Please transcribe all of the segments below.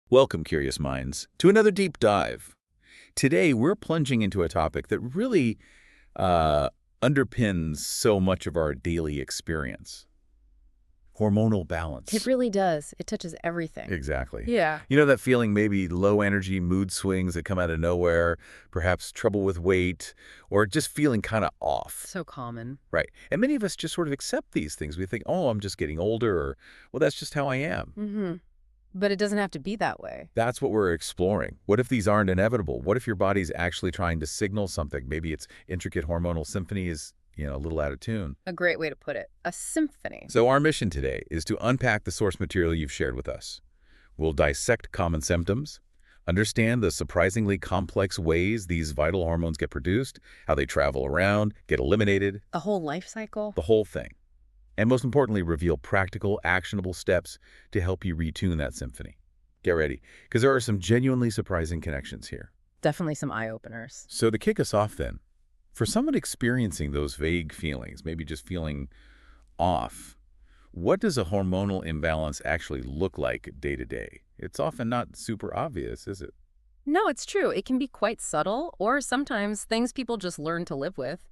Welcome, curious minds, to another deep dive. Today, we're plunging into a topic that really uh, underpins so much of our daily experience. Hormonal It balance. really does. It touches everything. Exactly. Yeah. You know that feeling, maybe low energy mood swings that come out of nowhere, perhaps trouble with weight, or just feeling kind of off. So common. Right. And many of us just sort of accept these things. We think, oh, I'm just getting older, or, well, that's just how I am. Mm-hmm. But it doesn't have to be that way. That's what we're exploring. What if these aren't inevitable? What if your body's actually trying to signal something? Maybe its intricate hormonal symphony is, a little out of tune. A great way to put it. A symphony. So our mission today is to unpack the source material you've shared with us. We'll dissect common symptoms, understand the surprisingly complex ways these vital hormones get produced, how they travel around, get eliminated, A whole life cycle? the whole thing. And most importantly, reveal practical, actionable steps to help you retune that symphony. Get ready, because there are some genuinely surprising connections here. Definitely some eye-openers. So to kick us off then, for someone experiencing those vague feelings, maybe just feeling off, what does a hormonal imbalance actually look like day to day? It's often not super obvious, is it? No, it's true. It can be quite subtle, or sometimes things people just learn to live with.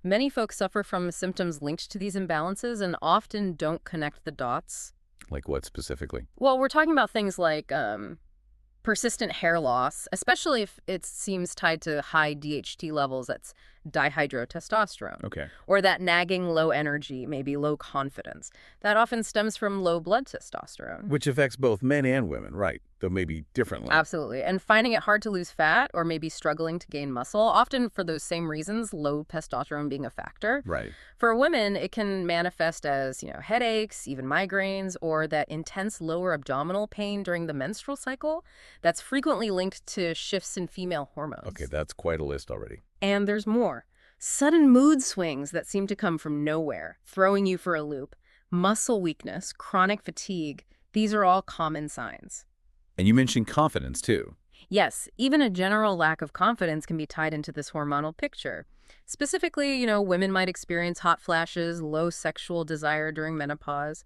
Many folks suffer from symptoms linked to these imbalances and often don't connect the dots. Like what specifically? Well, we're talking about things like persistent hair loss, especially if it seems tied to high DHT levels, that's dihydrotestosterone. Okay. Or that nagging low energy, maybe low confidence. That often stems from low blood testosterone. Which affects both men and women, right? Though maybe differently. Absolutely. And finding it hard to lose fat or maybe struggling to gain muscle, often for those same reasons, low testosterone being a factor. Right. For women, it can manifest as, headaches, even migraines, or that intense lower abdominal pain during the menstrual cycle that's frequently linked to shifts in female hormones. Okay, that's quite a list already. And there's more. Sudden mood swings that seem to come from nowhere, throwing you for a loop. Muscle weakness, chronic fatigue, these are all common signs. And you mentioned confidence, too. Yes, even a general lack of confidence can be tied into this hormonal picture. Specifically, women might experience hot flashes, low sexual desire during menopause.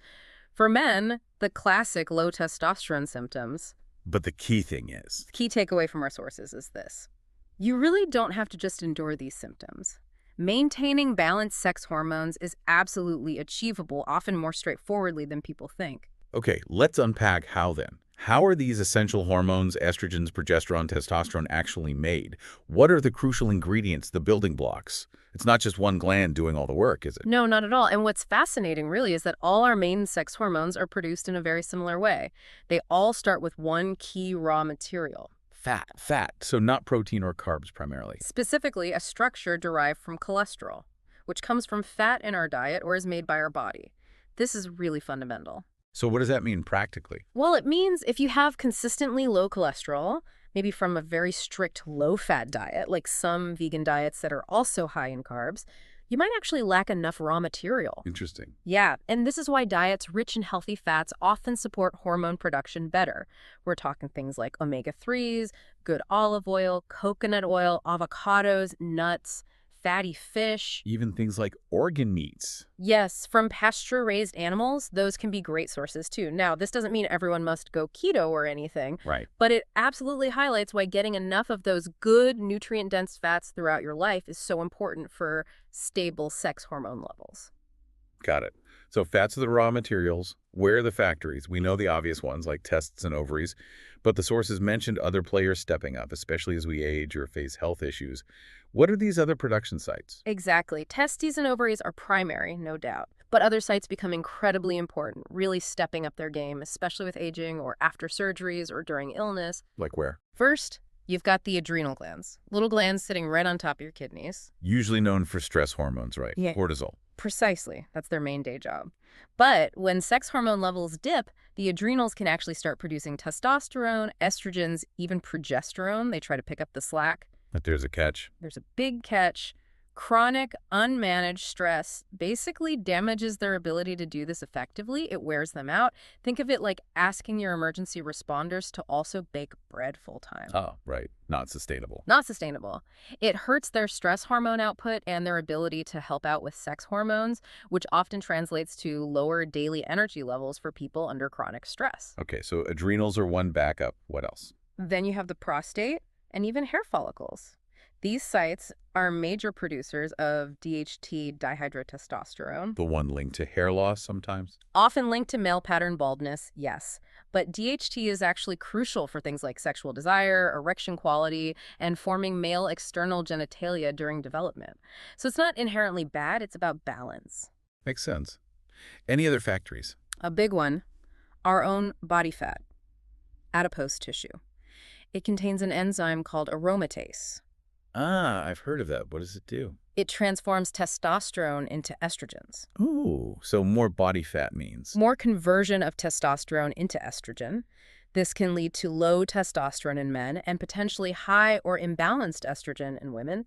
For men, the classic low testosterone symptoms. But the key thing is, Key takeaway from our sources is this. You really don't have to just endure these symptoms. Maintaining balanced sex hormones is absolutely achievable, often more straightforwardly than people think. okay, let's unpack how then. How are these essential hormones, estrogens, progesterone, testosterone, actually made? What are the crucial ingredients, the building blocks? It's not just one gland doing all the work, is it? No, not at all. And what's fascinating, really, is that all our main sex hormones are produced in a very similar way. They all start with one key raw material. Fat. So not protein or carbs primarily. Specifically, a structure derived from cholesterol, which comes from fat in our diet or is made by our body. This is really fundamental. So what does that mean practically? Well, it means if you have consistently low cholesterol, maybe from a very strict low-fat diet, like some vegan diets that are also high in carbs, you might actually lack enough raw material. Interesting. Yeah, and this is why diets rich in healthy fats often support hormone production better. We're talking things like omega-3s, good olive oil, coconut oil, avocados, nuts, fatty fish. Even things like organ meats. Yes, from pasture-raised animals, those can be great sources too. Now, this doesn't mean everyone must go keto or anything, Right. but it absolutely highlights why getting enough of those good nutrient-dense fats throughout your life is so important for stable sex hormone levels. Got it. So fats are the raw materials. Where are the factories? We know the obvious ones like testes and ovaries, but the sources mentioned other players stepping up, especially as we age or face health issues. What are these other production sites? Exactly. Testes and ovaries are primary, no doubt. But other sites become incredibly important, really stepping up their game, especially with aging or after surgeries or during illness. Like where? First, you've got the adrenal glands, little glands sitting right on top of your kidneys. Usually known for stress hormones, right? Yeah. Cortisol. Precisely. That's their main day job. But when sex hormone levels dip, the adrenals can actually start producing testosterone, estrogens, even progesterone. They try to pick up the slack. But there's a catch. There's a big catch. Chronic, unmanaged stress basically damages their ability to do this effectively. It wears them out. Think of it like asking your emergency responders to also bake bread full time. Oh, right. Not sustainable. Not sustainable. It hurts their stress hormone output and their ability to help out with sex hormones, which often translates to lower daily energy levels for people under chronic stress. Okay, so adrenals are one backup. What else? Then you have the prostate and even hair follicles. These sites are major producers of DHT dihydrotestosterone, The one linked to hair loss sometimes? often linked to male pattern baldness, yes. But DHT is actually crucial for things like sexual desire, erection quality, and forming male external genitalia during development. So it's not inherently bad, it's about balance. Makes sense. Any other factories? A big one, our own body fat, adipose tissue. It contains an enzyme called aromatase. Ah, I've heard of that. What does it do? It transforms testosterone into estrogens. Ooh, so more body fat means. More conversion of testosterone into estrogen. This can lead to low testosterone in men and potentially high or imbalanced estrogen in women.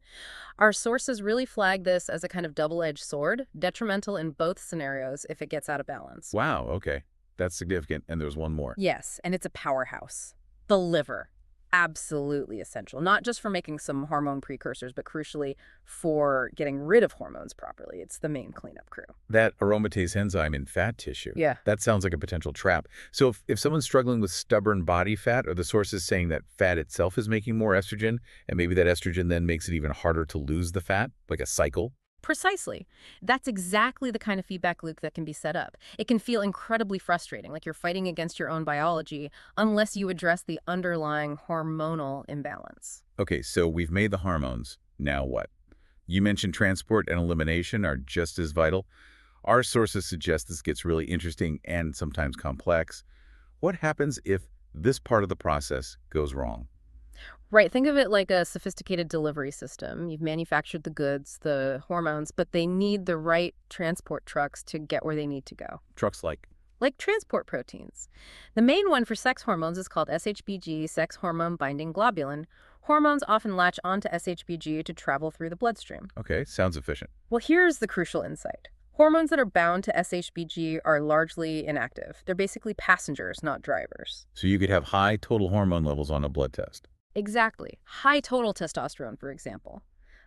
Our sources really flag this as a kind of double-edged sword, detrimental in both scenarios if it gets out of balance. Wow, okay. That's significant. And there's one more. Yes, and it's a powerhouse. The liver. Absolutely essential, not just for making some hormone precursors, but crucially for getting rid of hormones properly. It's the main cleanup crew. That aromatase enzyme in fat tissue. Yeah. That sounds like a potential trap. So if someone's struggling with stubborn body fat, are the sources saying that fat itself is making more estrogen, and maybe that estrogen then makes it even harder to lose the fat, like a cycle? Precisely. That's exactly the kind of feedback loop that can be set up. It can feel incredibly frustrating, like you're fighting against your own biology, unless you address the underlying hormonal imbalance. Okay, so we've made the hormones. Now what? You mentioned transport and elimination are just as vital. Our sources suggest this gets really interesting and sometimes complex. What happens if this part of the process goes wrong? Right, think of it like a sophisticated delivery system. You've manufactured the goods, the hormones, but they need the right transport trucks to get where they need to go. Trucks Like transport proteins. The main one for sex hormones is called SHBG, sex hormone binding globulin. Hormones often latch onto SHBG to travel through the bloodstream. Okay, sounds efficient. Well, here's the crucial insight. Hormones that are bound to SHBG are largely inactive. They're basically passengers, not drivers. So you could have high total hormone levels on a blood test. Exactly. High total testosterone, for example.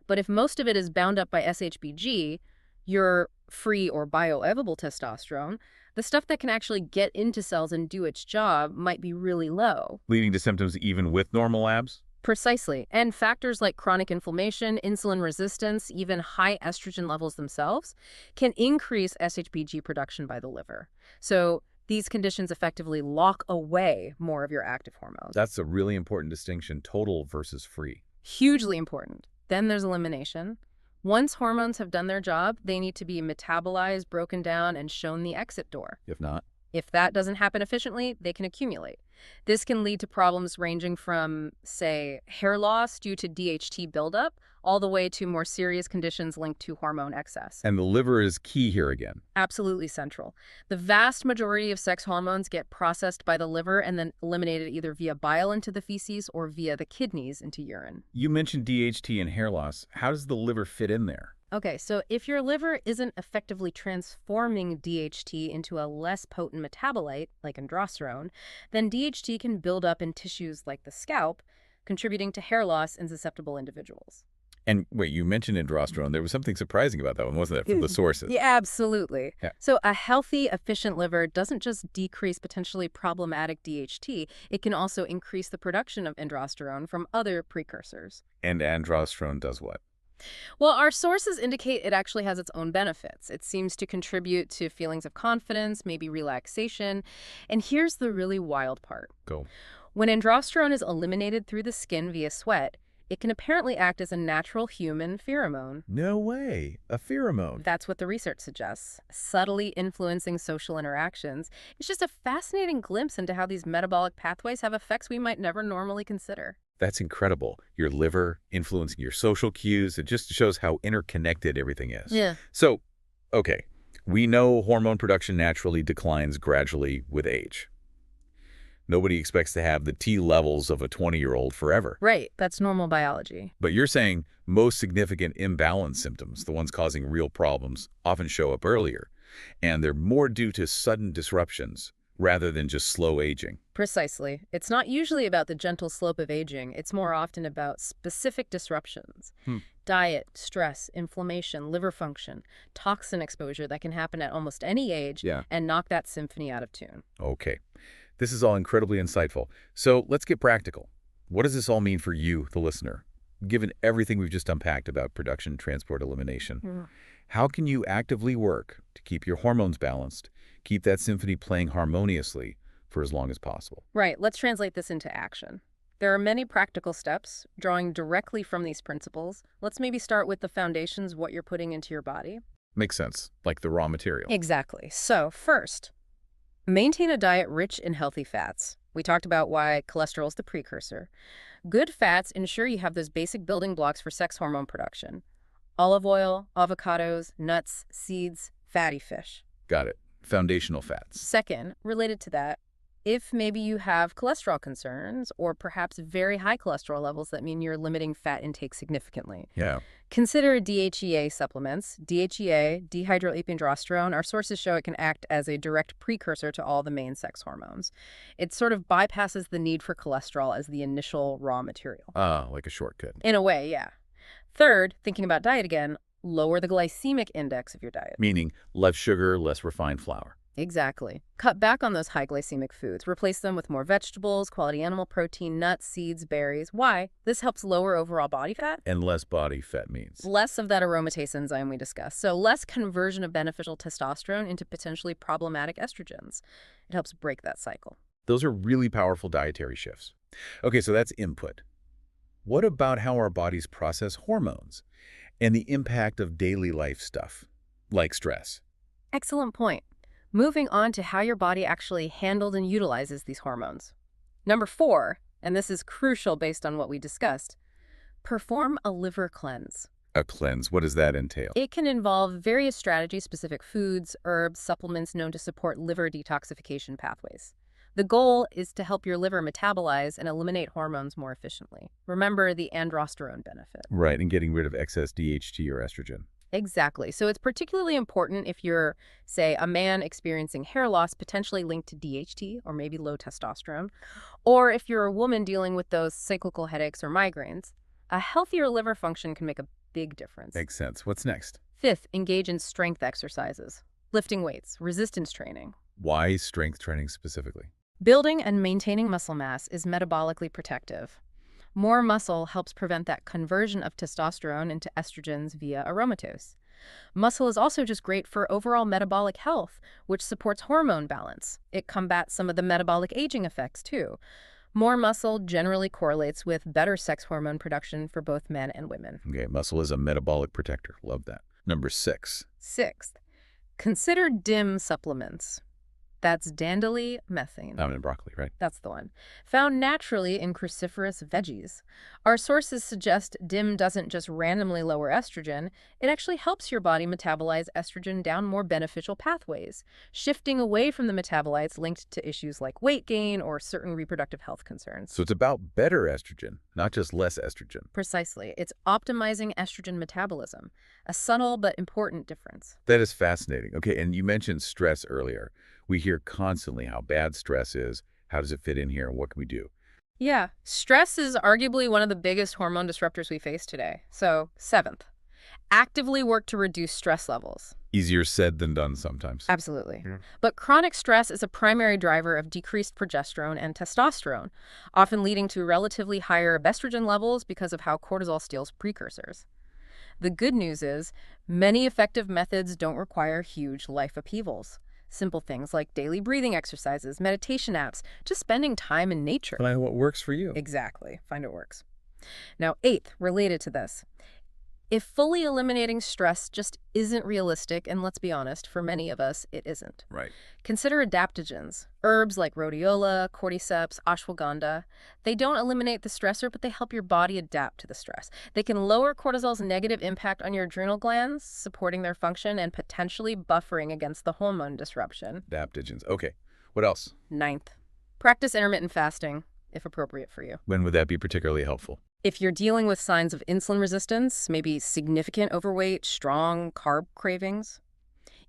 But if most of it is bound up by SHBG, your free or bioavailable testosterone, the stuff that can actually get into cells and do its job, might be really low. Leading to symptoms even with normal labs? Precisely. And factors like chronic inflammation, insulin resistance, even high estrogen levels themselves can increase SHBG production by the liver. So these conditions effectively lock away more of your active hormones. That's a really important distinction, total versus free. Hugely important. Then there's elimination. Once hormones have done their job, they need to be metabolized, broken down, and shown the exit door. If not, If that doesn't happen efficiently, they can accumulate. This can lead to problems ranging from, say, hair loss due to DHT buildup, all the way to more serious conditions linked to hormone excess. and the liver is key here again. Absolutely central. The vast majority of sex hormones get processed by the liver and then eliminated either via bile into the feces or via the kidneys into urine. You mentioned DHT and hair loss. How does the liver fit in there? Okay, so if your liver isn't effectively transforming DHT into a less potent metabolite, like androsterone, then DHT can build up in tissues like the scalp, contributing to hair loss in susceptible individuals. And wait, you mentioned androsterone. There was something surprising about that one, wasn't there, from the sources? Yeah, absolutely. Yeah. So a healthy, efficient liver doesn't just decrease potentially problematic DHT, it can also increase the production of androsterone from other precursors. And androsterone does what? Well, our sources indicate it actually has its own benefits. It seems to contribute to feelings of confidence, maybe relaxation. And here's the really wild part. Go. When androsterone is eliminated through the skin via sweat, it can apparently act as a natural human pheromone. No way. A pheromone. That's what the research suggests, subtly influencing social interactions. It's just a fascinating glimpse into how these metabolic pathways have effects we might never normally consider. That's incredible. Your liver influencing your social cues. It just shows how interconnected everything is. Yeah. So, okay, we know hormone production naturally declines gradually with age. Nobody expects to have the T levels of a 20-year-old forever. Right, that's normal biology. But you're saying most significant imbalance symptoms, the ones causing real problems, often show up earlier, and they're more due to sudden disruptions rather than just slow aging. Precisely. It's not usually about the gentle slope of aging. It's more often about specific disruptions. Diet, stress, inflammation, liver function, toxin exposure that can happen at almost any age and knock that symphony out of tune. Okay. This is all incredibly insightful. So let's get practical. What does this all mean for you, the listener? Given everything we've just unpacked about production, transport, elimination, how can you actively work to keep your hormones balanced, keep that symphony playing harmoniously for as long as possible? Right, let's translate this into action. There are many practical steps drawing directly from these principles. Let's maybe start with the foundations, what you're putting into your body. Makes sense, like the raw material. Exactly. So first, maintain a diet rich in healthy fats. We talked about why cholesterol is the precursor. Good fats ensure you have those basic building blocks for sex hormone production. Olive oil, avocados, nuts, seeds, fatty fish. Got it. Foundational fats. Second, related to that, if maybe you have cholesterol concerns or perhaps very high cholesterol levels that mean you're limiting fat intake significantly. Yeah. Consider DHEA supplements. DHEA, dehydroepiandrosterone, our sources show it can act as a direct precursor to all the main sex hormones. It sort of bypasses the need for cholesterol as the initial raw material. Like a shortcut. In a way, yeah. Third, thinking about diet again, lower the glycemic index of your diet. Meaning less sugar, less refined flour. Exactly. Cut back on those high glycemic foods. Replace them with more vegetables, quality animal protein, nuts, seeds, berries. Why? This helps lower overall body fat. And less body fat means? Less of that aromatase enzyme we discussed. So less conversion of beneficial testosterone into potentially problematic estrogens. It helps break that cycle. Those are really powerful dietary shifts. Okay, so that's input. What about how our bodies process hormones and the impact of daily life stuff, like stress? Excellent point. Moving on to how your body actually handles and utilizes these hormones. Number 4, and this is crucial based on what we discussed, perform a liver cleanse. A cleanse, what does that entail? It can involve various strategy-specific foods, herbs, supplements known to support liver detoxification pathways. The goal is to help your liver metabolize and eliminate hormones more efficiently. Remember the androsterone benefit. Right, and getting rid of excess DHT or estrogen. Exactly. So it's particularly important if you're, say, a man experiencing hair loss potentially linked to DHT or maybe low testosterone, or if you're a woman dealing with those cyclical headaches or migraines. A healthier liver function can make a big difference. Makes sense. What's next? 5th, engage in strength exercises, lifting weights, resistance training. Why strength training specifically? Building and maintaining muscle mass is metabolically protective. More muscle helps prevent that conversion of testosterone into estrogens via aromatase. Muscle is also just great for overall metabolic health, which supports hormone balance. It combats some of the metabolic aging effects, too. More muscle generally correlates with better sex hormone production for both men and women. Okay, muscle is a metabolic protector. Love that. Number 6. 6th, consider DIM supplements. That's dandelion methane. In broccoli, right? That's the one. Found naturally in cruciferous veggies. Our sources suggest DIM doesn't just randomly lower estrogen, it actually helps your body metabolize estrogen down more beneficial pathways, shifting away from the metabolites linked to issues like weight gain or certain reproductive health concerns. So it's about better estrogen, not just less estrogen. Precisely. It's optimizing estrogen metabolism, a subtle but important difference. That is fascinating. Okay, and you mentioned stress earlier. We hear constantly how bad stress is. How does it fit in here, and what can we do? Yeah, stress is arguably one of the biggest hormone disruptors we face today. So, 7th, actively work to reduce stress levels. Easier said than done sometimes. Absolutely. But chronic stress is a primary driver of decreased progesterone and testosterone, often leading to relatively higher estrogen levels because of how cortisol steals precursors. The good news is, many effective methods don't require huge life upheavals. Simple things like daily breathing exercises, meditation apps, just spending time in nature. Find what works for you. Exactly. Find what works. Now, 8th, related to this. If fully eliminating stress just isn't realistic, and let's be honest, for many of us, it isn't. Right. Consider adaptogens. Herbs like rhodiola, cordyceps, ashwagandha. They don't eliminate the stressor, but they help your body adapt to the stress. They can lower cortisol's negative impact on your adrenal glands, supporting their function and potentially buffering against the hormone disruption. Adaptogens. Okay. What else? 9th, Practice intermittent fasting, if appropriate for you. When would that be particularly helpful? If you're dealing with signs of insulin resistance, maybe significant overweight, strong carb cravings,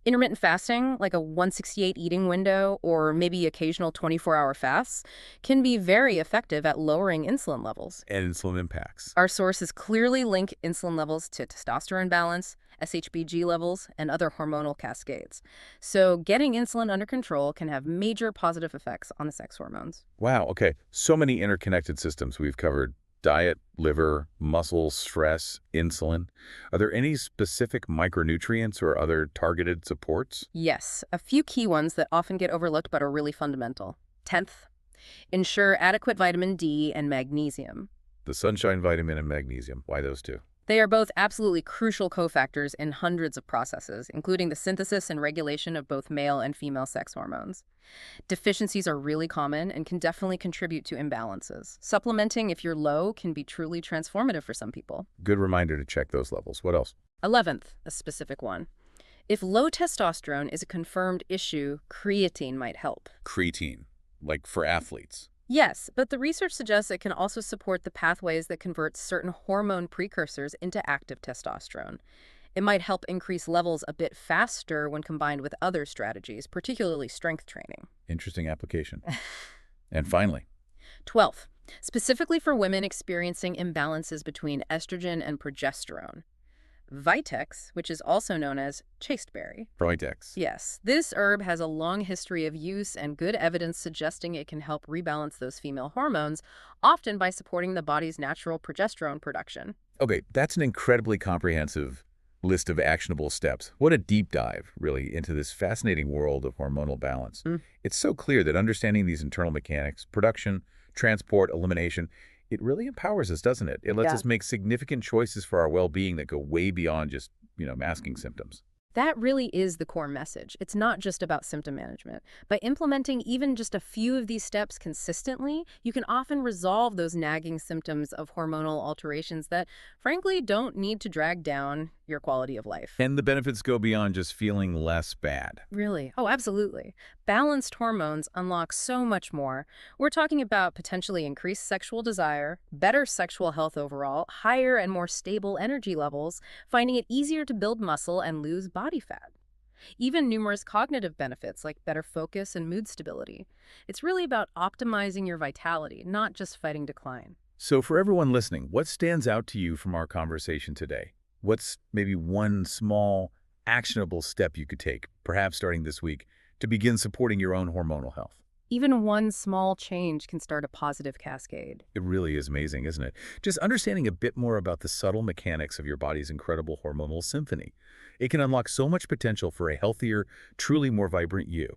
intermittent fasting, like a 168 eating window or maybe occasional 24-hour fasts, can be very effective at lowering insulin levels. And insulin impacts. Our sources clearly link insulin levels to testosterone balance, SHBG levels, and other hormonal cascades. So getting insulin under control can have major positive effects on the sex hormones. Wow, okay. So many interconnected systems we've covered. Diet, liver, muscle, stress, insulin. Are there any specific micronutrients or other targeted supports? Yes, a few key ones that often get overlooked but are really fundamental. 10th, ensure adequate vitamin D and magnesium. The sunshine vitamin and magnesium. Why those two? They are both absolutely crucial cofactors in hundreds of processes, including the synthesis and regulation of both male and female sex hormones. Deficiencies are really common and can definitely contribute to imbalances. Supplementing if you're low can be truly transformative for some people. Good reminder to check those levels. What else? 11th, a specific one. If low testosterone is a confirmed issue, creatine might help. Creatine, like for athletes. Yes, but the research suggests it can also support the pathways that convert certain hormone precursors into active testosterone. It might help increase levels a bit faster when combined with other strategies, particularly strength training. Interesting application. And finally, 12th, specifically for women experiencing imbalances between estrogen and progesterone. Vitex, which is also known as chasteberry. Proitex. Yes, this herb has a long history of use and good evidence suggesting it can help rebalance those female hormones, often by supporting the body's natural progesterone production. Okay, that's an incredibly comprehensive list of actionable steps. What a deep dive, really, into this fascinating world of hormonal balance. It's so clear that understanding these internal mechanics, production, transport, elimination, it really empowers us, doesn't it? It lets us make significant choices for our well-being that go way beyond just, masking symptoms. That really is the core message. It's not just about symptom management. By implementing even just a few of these steps consistently, you can often resolve those nagging symptoms of hormonal alterations that, frankly, don't need to drag down your quality of life. And the benefits go beyond just feeling less bad. Really? Oh, absolutely. Balanced hormones unlock so much more. We're talking about potentially increased sexual desire, better sexual health overall, higher and more stable energy levels, finding it easier to build muscle and lose body fat. Even numerous cognitive benefits like better focus and mood stability. It's really about optimizing your vitality, not just fighting decline. So for everyone listening, what stands out to you from our conversation today? What's maybe one small, actionable step you could take, perhaps starting this week, to begin supporting your own hormonal health? Even one small change can start a positive cascade. It really is amazing, isn't it? Just understanding a bit more about the subtle mechanics of your body's incredible hormonal symphony. It can unlock so much potential for a healthier, truly more vibrant you.